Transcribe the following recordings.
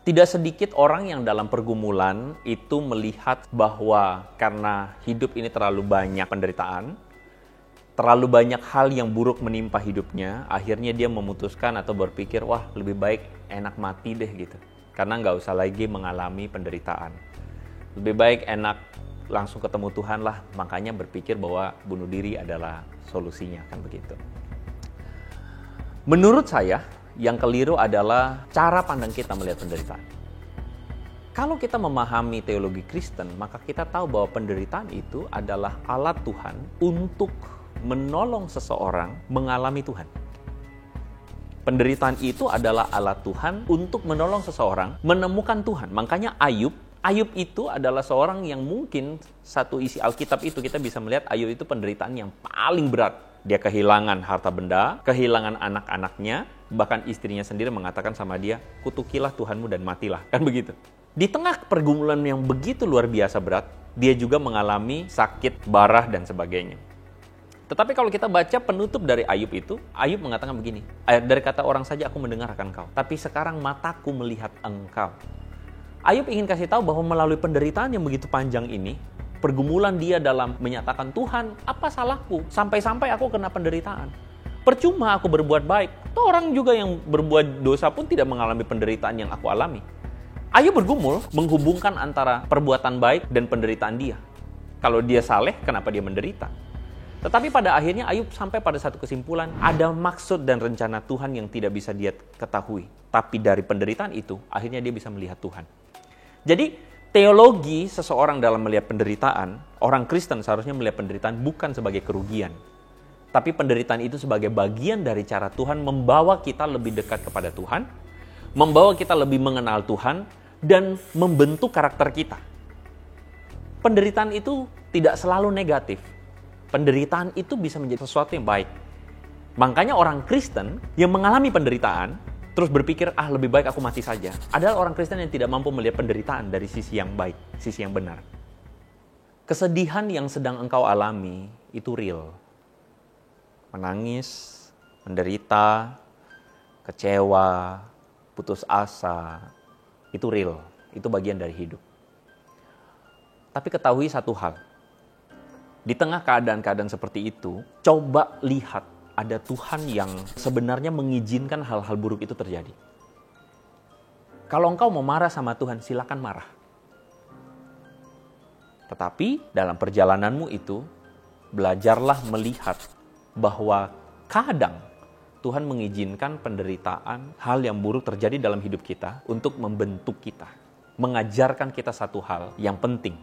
Tidak sedikit orang yang dalam pergumulan itu melihat bahwa karena hidup ini terlalu banyak penderitaan, terlalu banyak hal yang buruk menimpa hidupnya, akhirnya dia memutuskan atau berpikir, wah lebih baik enak mati deh gitu. Karena nggak usah lagi mengalami penderitaan. Lebih baik enak langsung ketemu Tuhan lah, makanya berpikir bahwa bunuh diri adalah solusinya, kan begitu. Menurut saya, yang keliru adalah cara pandang kita melihat penderitaan. Kalau kita memahami teologi Kristen, maka kita tahu bahwa penderitaan itu adalah alat Tuhan untuk menolong seseorang mengalami Tuhan. Penderitaan itu adalah alat Tuhan untuk menolong seseorang menemukan Tuhan. Makanya Ayub itu adalah seorang yang mungkin satu isi Alkitab itu kita bisa melihat Ayub itu penderitaan yang paling berat. Dia kehilangan harta benda, kehilangan anak-anaknya, bahkan istrinya sendiri mengatakan sama dia, kutukilah Tuhanmu dan matilah. Kan begitu. Di tengah pergumulan yang begitu luar biasa berat, dia juga mengalami sakit, barah, dan sebagainya. Tetapi kalau kita baca penutup dari Ayub itu, Ayub mengatakan begini, dari kata orang saja aku mendengar akan engkau, tapi sekarang mataku melihat engkau. Ayub ingin kasih tahu bahwa melalui penderitaan yang begitu panjang ini, pergumulan dia dalam menyatakan, Tuhan, apa salahku? Sampai-sampai aku kena penderitaan. Percuma aku berbuat baik. Tuh orang juga yang berbuat dosa pun tidak mengalami penderitaan yang aku alami. Ayub bergumul menghubungkan antara perbuatan baik dan penderitaan dia. Kalau dia saleh, kenapa dia menderita? Tetapi pada akhirnya Ayub sampai pada satu kesimpulan, ada maksud dan rencana Tuhan yang tidak bisa dia ketahui. Tapi dari penderitaan itu, akhirnya dia bisa melihat Tuhan. Jadi, teologi seseorang dalam melihat penderitaan, orang Kristen seharusnya melihat penderitaan bukan sebagai kerugian. Tapi penderitaan itu sebagai bagian dari cara Tuhan membawa kita lebih dekat kepada Tuhan, membawa kita lebih mengenal Tuhan, dan membentuk karakter kita. Penderitaan itu tidak selalu negatif. Penderitaan itu bisa menjadi sesuatu yang baik. Makanya orang Kristen yang mengalami penderitaan, terus berpikir, lebih baik aku mati saja, adalah orang Kristen yang tidak mampu melihat penderitaan dari sisi yang baik, sisi yang benar. Kesedihan yang sedang engkau alami itu real. Menangis, menderita, kecewa, putus asa, itu real. Itu bagian dari hidup. Tapi ketahui satu hal, di tengah keadaan-keadaan seperti itu, coba lihat ada Tuhan yang sebenarnya mengizinkan hal-hal buruk itu terjadi. Kalau engkau mau marah sama Tuhan, silakan marah. Tetapi dalam perjalananmu itu, belajarlah melihat bahwa kadang Tuhan mengizinkan penderitaan, hal yang buruk terjadi dalam hidup kita untuk membentuk kita. Mengajarkan kita satu hal yang penting.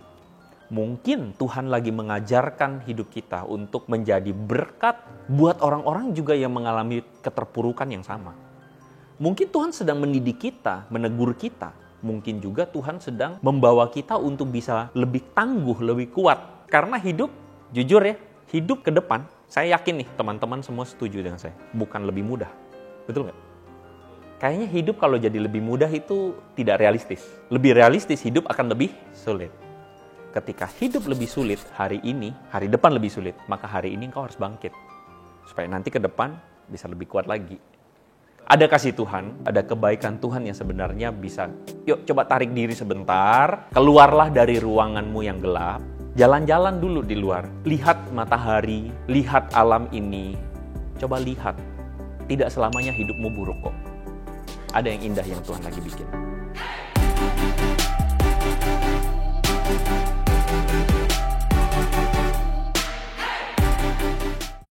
Mungkin Tuhan lagi mengajarkan hidup kita untuk menjadi berkat buat orang-orang juga yang mengalami keterpurukan yang sama. Mungkin Tuhan sedang mendidik kita, menegur kita. Mungkin juga Tuhan sedang membawa kita untuk bisa lebih tangguh, lebih kuat. Karena hidup, jujur ya, hidup ke depan, saya yakin nih teman-teman semua setuju dengan saya, bukan lebih mudah. Betul nggak? Kayaknya hidup kalau jadi lebih mudah itu tidak realistis. Lebih realistis hidup akan lebih sulit. Ketika hidup lebih sulit hari ini, hari depan lebih sulit, maka hari ini engkau harus bangkit. Supaya nanti ke depan bisa lebih kuat lagi. Ada kasih Tuhan, ada kebaikan Tuhan yang sebenarnya bisa, yuk coba tarik diri sebentar, keluarlah dari ruanganmu yang gelap, jalan-jalan dulu di luar, lihat matahari, lihat alam ini, coba lihat, tidak selamanya hidupmu buruk kok. Ada yang indah yang Tuhan lagi bikin.